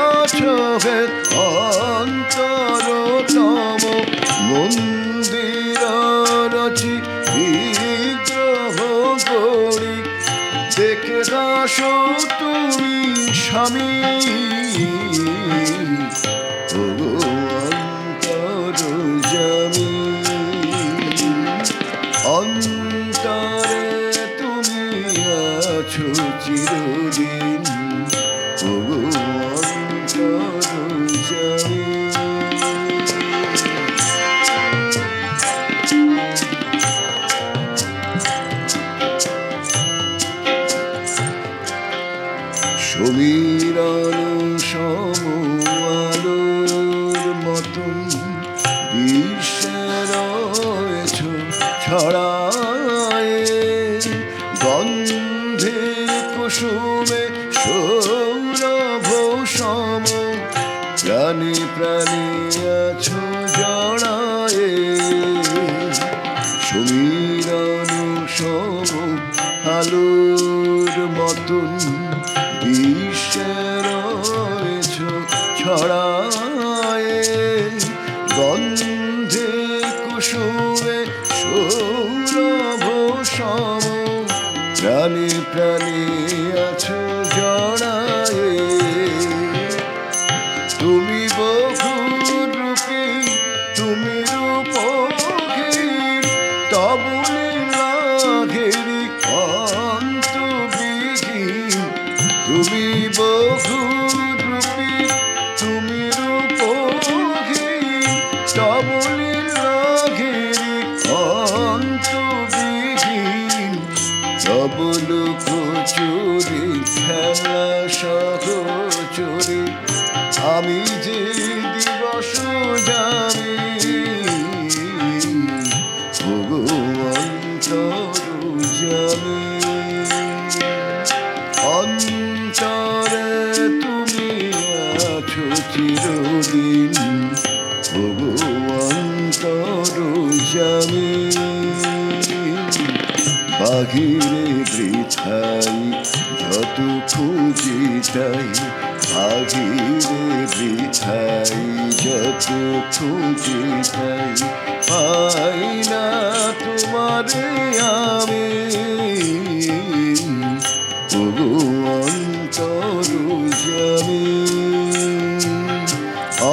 আছো হে অন্তরতম। মন্দির রচি বিগ্রহ গড়ি, দেখে আসো তুমি স্বামী, ওগো অন্তর জামি। অন্তরে তুমি আছো চিরদিন, ওগো অন্তর জামি। প্রাণে প্রাণে আছো জড়ায়ে সমীরণ সম আলোর মতন বিশ্বের রয়েছ ছড়ায়ে গন্ধে কুসুমে সৌরভ সম প্রাণে প্রাণে আছো জড়ায়ে তুমি বহুর রূপী তুমি রূপহীন তবু লীলাঘেরি অন্তবিহীন তুমি বহুর রূপী তুমি রূপহীন তবু লীলাঘেরি অন্তবিহীন সবল কচুরি খেলা সহচরি আমি যে দিবস জানি অন্তর জানি অন্তরে তুমি আছো চিরদিন অন্তর জানি বাহিরে বৃথাই যত খুঁজি তাই বাহিরে বৃথাই যত খুঁজি তাই পাই না তোমারে আমি অন্তর জানি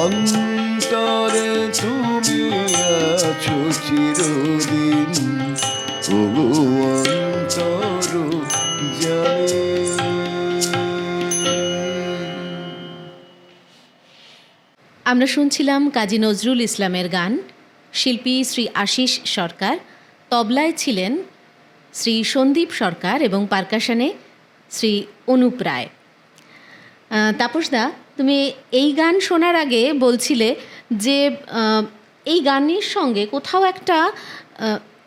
অন্তরে তুমি আছো চিরদিন অন্তর জানি। আমরা শুনছিলাম কাজী নজরুল ইসলামের গান। শিল্পী শ্রী আশিস সরকার, তবলায় ছিলেন শ্রী সন্দীপ সরকার এবং পারকাশনে শ্রী অনুপ রায়। তাপসদা, তুমি এই গান শোনার আগে বলছিলে যে এই গানের সঙ্গে কোথাও একটা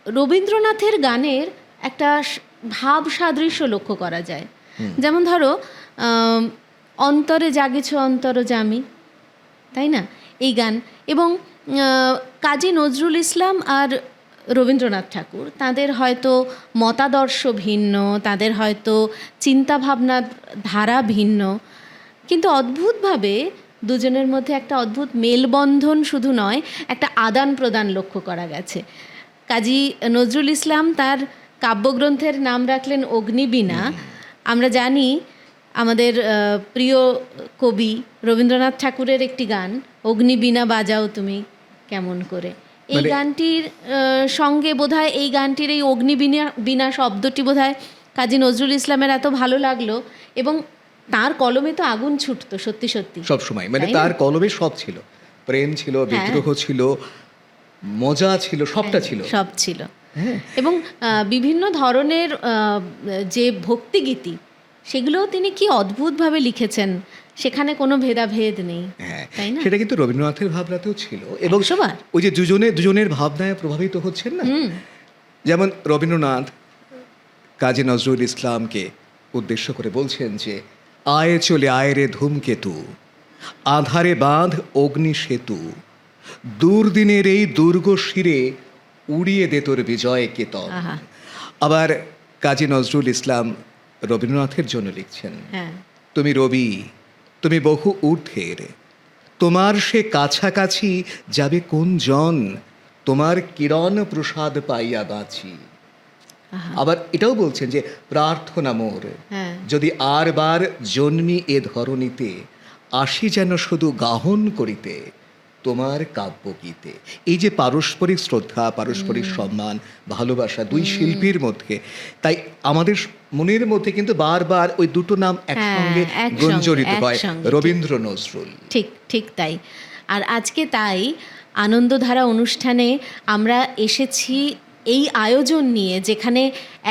রবীন্দ্রনাথের গানের একটা ভাব সাদৃশ্য লক্ষ্য করা যায়। যেমন ধরো অন্তরে জাগেছ অন্তর জামি, তাই না এই গান, এবং কাজী নজরুল ইসলাম আর রবীন্দ্রনাথ ঠাকুর তাদের হয়তো মতাদর্শ ভিন্ন, তাদের হয়তো চিন্তাভাবনার ধারা ভিন্ন, কিন্তু অদ্ভুতভাবে দুজনের মধ্যে একটা অদ্ভুত মেলবন্ধন শুধু নয়, একটা আদান প্রদান লক্ষ্য করা গেছে। কাজী নজরুল ইসলাম তার কাব্যগ্রন্থের নাম রাখলেন অগ্নিবীণা। আমরা জানি আমাদের প্রিয় কবি রবীন্দ্রনাথ ঠাকুরের একটি গান, অগ্নিবীণা বাজাও তুমি কেমন করে, এই গানটির সঙ্গে বোধহয় এই গানটির এই অগ্নিবীণা বীণা শব্দটি বোধহয় কাজী নজরুল ইসলামের এত ভালো লাগলো, এবং তার কলমে তো আগুন ছুটতো সত্যি সত্যি সব সময়, মানে তার কলমে সব ছিল, প্রেম ছিল, বিদ্রোহ ছিল, মজা ছিল, সবটা ছিল, সব ছিল। এবং বিভিন্ন ধরনের যে ভক্তিগীতি সেগুলোও তিনি কি অদ্ভুতভাবে লিখেছেন, সেখানে কোনো ভেদাভেদ নেই, তাই না? সেটা কিন্তু রবীন্দ্রনাথের ভাবনাতেও ছিল, এবং ওই যে দুজনের ভাবনায় প্রভাবিত হচ্ছেন না। যেমন রবীন্দ্রনাথ কাজী নজরুল ইসলামকে উদ্দেশ্য করে বলছেন যে আয় চলে আয় রে ধূমকেতু, আধারে বাঁধ অগ্নি সেতু, দুর্দিনের এই দুর্গ শিরে উড়িয়ে দে তোর বিজয় কেতন। আবার কাজী নজরুল ইসলাম রবীন্দ্রনাথের জন্য লিখছেন, তুমি রবি, তুমি বহু ঊর্ধ্বের, তোমার সে কাছাকাছি যাবে কোন জন, তোমার কিরণ প্রসাদ পাইয়া বাঁচি। আবার এটাও বলছেন যে প্রার্থনা মোর, যদি আর বার জন্মি এ ধরণীতে, আসি যেন শুধু গাহন করিতে তোমার কাব্যগীতে। এই যে পারস্পরিক শ্রদ্ধা, পারস্পরিক সম্মান, ভালোবাসা দুই শিল্পীর মধ্যে, তাই আমাদের মনের মধ্যে কিন্তু বারবার ওই দুটো নাম একসঙ্গে গুঞ্জরিত হয়, রবীন্দ্র নজরুল। ঠিক ঠিক তাই। আর আজকে তাই আনন্দধারা অনুষ্ঠানে আমরা এসেছি এই আয়োজন নিয়ে, যেখানে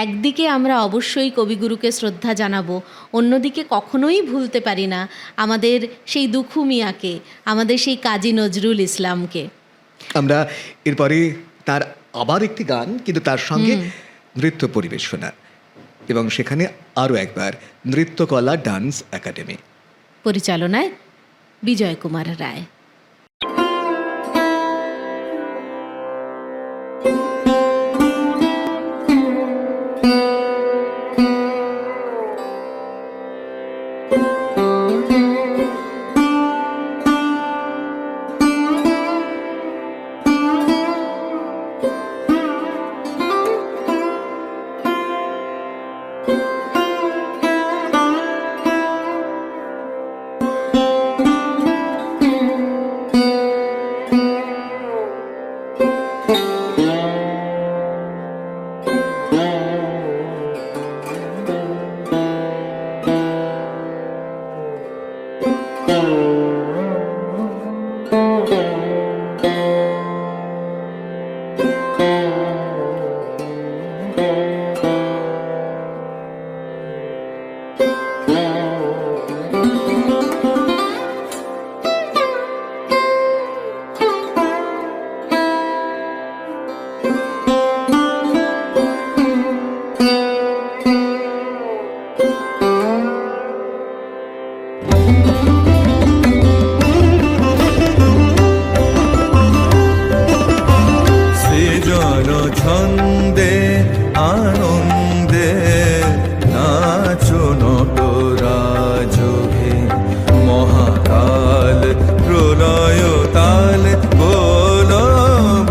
একদিকে আমরা অবশ্যই কবিগুরুকে শ্রদ্ধা জানাবো, অন্যদিকে কখনোই ভুলতে পারি না আমাদের সেই দুখু মিয়াকে, আমাদের সেই কাজী নজরুল ইসলামকে। আমরা এরপরে তার আবার একটি গান, কিন্তু তার সঙ্গে নৃত্য পরিবেশনা, এবং সেখানে আরও একবার নৃত্যকলা ডান্স একাডেমি পরিচালনায় বিজয় কুমার রায়। সৃজন ছন্দে আনন্দে নাচো নটরাজহে মহাকাল প্রলয় তাল বলো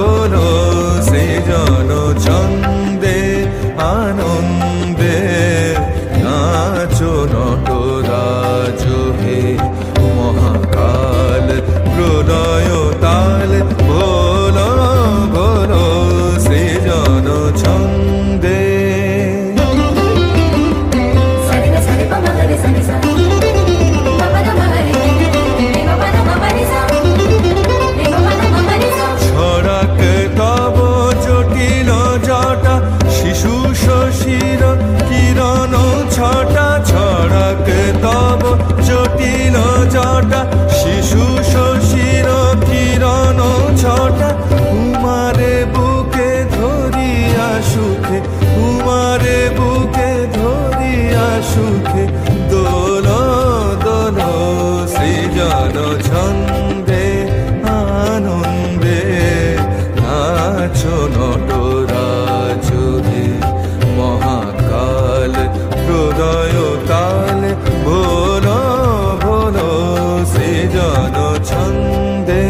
বলো সৃজন ছন্দে আনন্দে নাচো নটরাজহে মহাকাল প্রলয় তাল বলো বলো সৃজন ছন্দে। ছড়াক তব জটিল জটা শিশু শশীর কিরণ ছটা ছড়াক তব জটিল জটা শিশু শশীর কিরণ ছটা উমারে বুকে ধরিয়া সুখে উমারে বুকে ধরিয়া সুখে দোল দোল সৃজন ছন্দে আনন্দে নাচো নটরাজহে মহাকাল প্রলয় তাল বলো বলো সৃজন ছন্দে।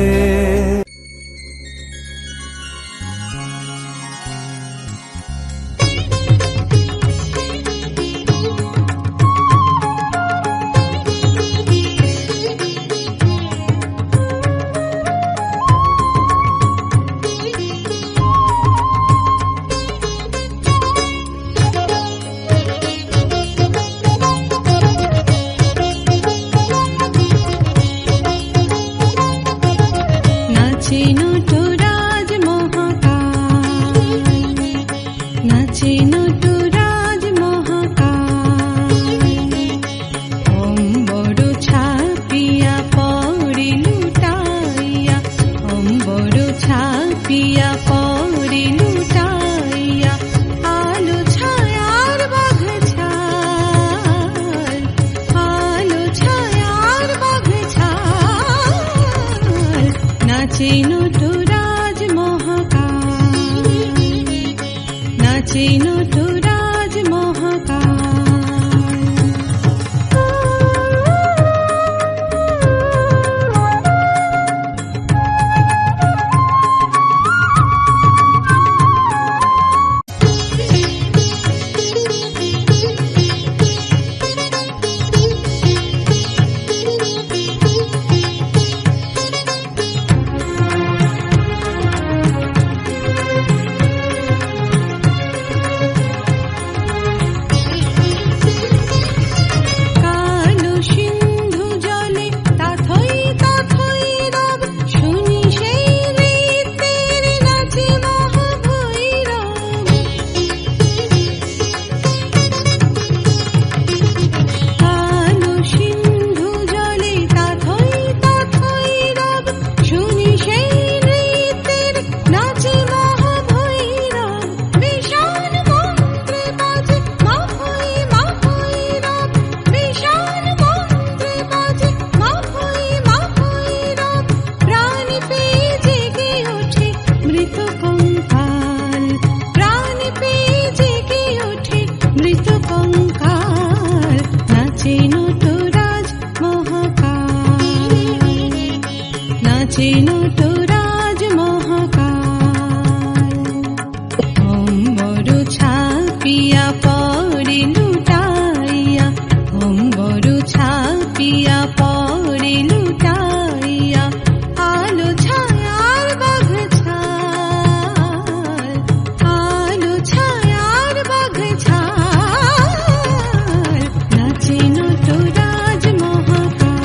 নাচে নটরাজ মহাকাল, নাচে নটরাজ মহাকাল, অম্বর ছাপিয়া পড়ে লুটাইয়া, অম্বর ছাপিয়া পড়ে লুটাইয়া, আলো ছায়ার বাঘ ছাল, আলো ছায়ার বাঘ ছাল, নাচে নটরাজ মহাকাল, নাচে নটরাজ মহাকাল। নাচে নটরাজ মহাকাল। অম্বর ছাপিয়া পরে লুটাইয়া, অম্বর ছাপিয়া পরে লুটাইয়া, আলো ছায়ার বাঘ ছাল, আলো ছায়ার বাঘ ছাল, নাচে নটরাজ মহাকাল,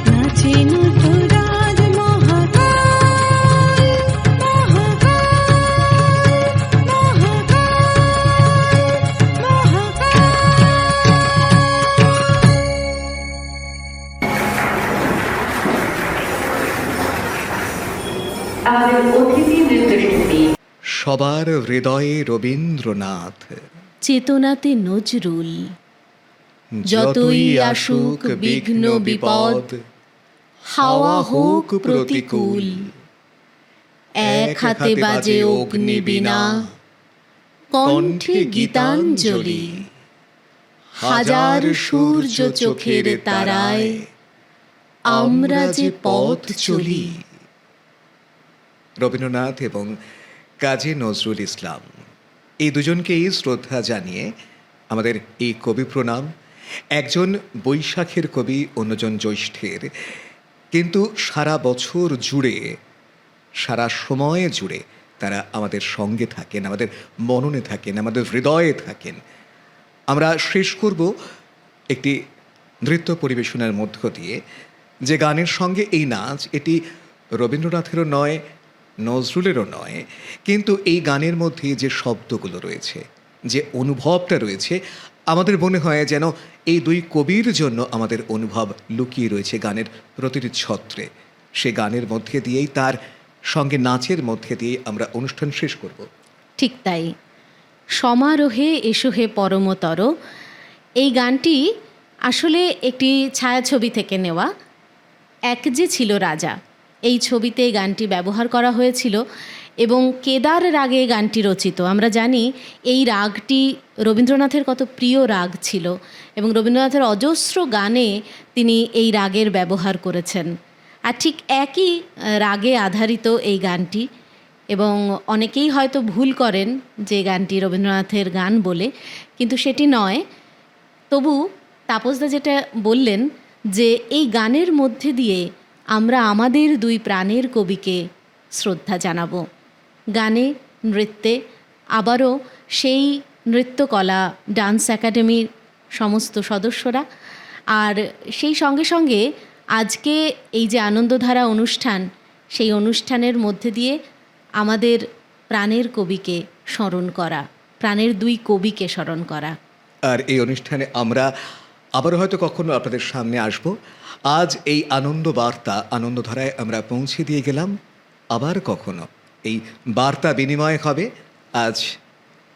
নাচে নটরাজ মহাকাল, মহাকাল, আমাদের অতিথি নৃত্যশিল্পী সবার হৃদয়ে রবীন্দ্রনাথ, চেতনাতে নজরুল। যতই আসুক বিঘ্ন বিপদ, হাওয়া হোক প্রতিকূল, এক হাতে বাজে অগ্নিবীণা, কণ্ঠে গীতাঞ্জলি, হাজার সূর্য চোখের তারায় আমরা যে পথ চলি। রবীন্দ্রনাথ এবং কাজী নজরুল ইসলাম, এই দুজনকেই শ্রদ্ধা জানিয়ে আমাদের এই কবি প্রণাম। একজন বৈশাখের কবি, অন্যজন জ্যৈষ্ঠের, কিন্তু সারা বছর জুড়ে, সারা সময় জুড়ে তারা আমাদের সঙ্গে থাকেন, আমাদের মননে থাকেন, আমাদের হৃদয়ে থাকেন। আমরা শেষ করব একটি নৃত্য পরিবেশনার মধ্য দিয়ে, যে গানের সঙ্গে এই নাচ, এটি রবীন্দ্রনাথেরও নয়, নজরুলেরও নয়, কিন্তু এই গানের মধ্যে যে শব্দগুলো রয়েছে, যে অনুভবটা রয়েছে, আমাদের মনে হয় যেন এই দুই কবির জন্য আমাদের অনুভব লুকিয়ে রয়েছে গানের প্রতিটি ছত্রে। সে গানের মধ্যে দিয়েই, তার সঙ্গে নাচের মধ্যে দিয়ে আমরা অনুষ্ঠান শেষ করব। ঠিক তাই। সমারোহে এসো হে পরমতর, এই গানটি আসলে একটি ছায়াছবি থেকে নেওয়া। এক যে ছিল রাজা, এই ছবিতে এই গানটি ব্যবহার করা হয়েছিল এবং কেদার রাগে গানটি রচিত। আমরা জানি এই রাগটি রবীন্দ্রনাথের কত প্রিয় রাগ ছিল এবং রবীন্দ্রনাথের অজস্র গানে তিনি এই রাগের ব্যবহার করেছেন। আর ঠিক একই রাগে আধারিত এই গানটি, এবং অনেকেই হয়তো ভুল করেন যে গানটি রবীন্দ্রনাথের গান বলে, কিন্তু সেটি নয়। তবু তাপসদা যেটা বললেন যে এই গানের মধ্যে দিয়ে আমরা আমাদের দুই প্রাণের কবিকে শ্রদ্ধা জানাবো। গানে, নৃত্যে, আবারও সেই নৃত্যকলা ডান্স একাডেমির সমস্ত সদস্যরা, আর সেই সঙ্গে সঙ্গে আজকে এই যে আনন্দধারা অনুষ্ঠান, সেই অনুষ্ঠানের মধ্যে দিয়ে আমাদের প্রাণের কবিকে স্মরণ করা, প্রাণের দুই কবিকে স্মরণ করা। আর এই অনুষ্ঠানে আমরা আবারও হয়তো কখনো আপনাদের সামনে আসব। আজ এই আনন্দ বার্তা আনন্দধারায় আমরা পৌঁছে দিয়ে গেলাম, আবার কখনো এই বার্তা বিনিময় হবে। আজ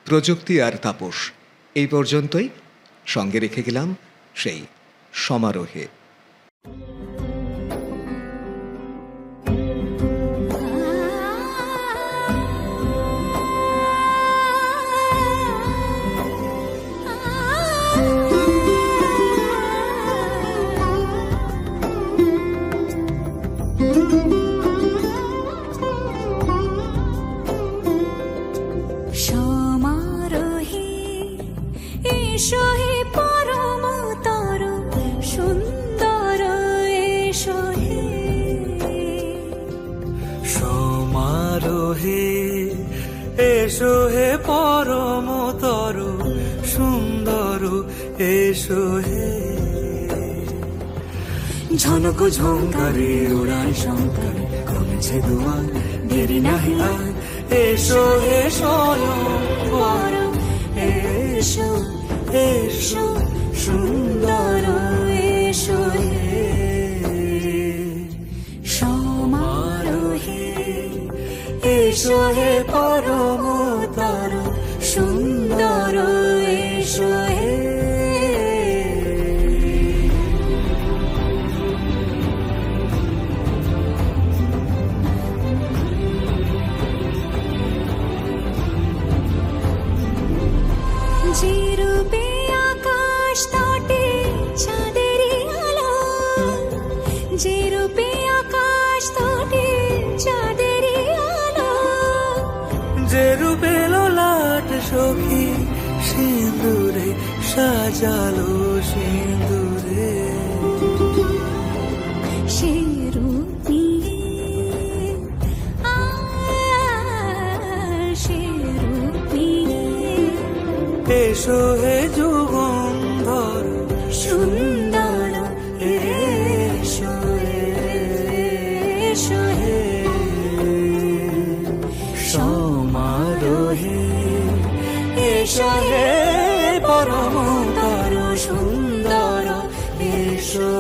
প্রযুক্তি আর তাপস এই পর্যন্তই, সঙ্গে রেখে গেলাম সেই সমারোহে। সমারোহে এসো হে পরমতর সুন্দর, এসো হে সমারোহে এসো হে পরমতর সুন্দর, এসো হে ঝনক ঝঙ্কারে উড়ায় শঙ্কর, কমেছে দুয়ার দেরি নাহি আর, এসো হে স্বয়ং এসো এসো সুন্দর, এসো হে সমারোহে এসো হে পরমতর সুন্দর, এসো হে যেরূপে আকাশ তটে চাঁদেরই আলো, যে রূপে আকাশ তটে চাঁদেরই আলো, যে রূপে লোলাট সখী সিঁদুরে সাজালো সিঁদুরে, সে রূপ নিয়ে, সে রূপ নিয়ে এসো হে যুগন্ধর সুন্দর, এসো এসো হে সমারোহে, এসো হে পরমতর সুন্দর, এসো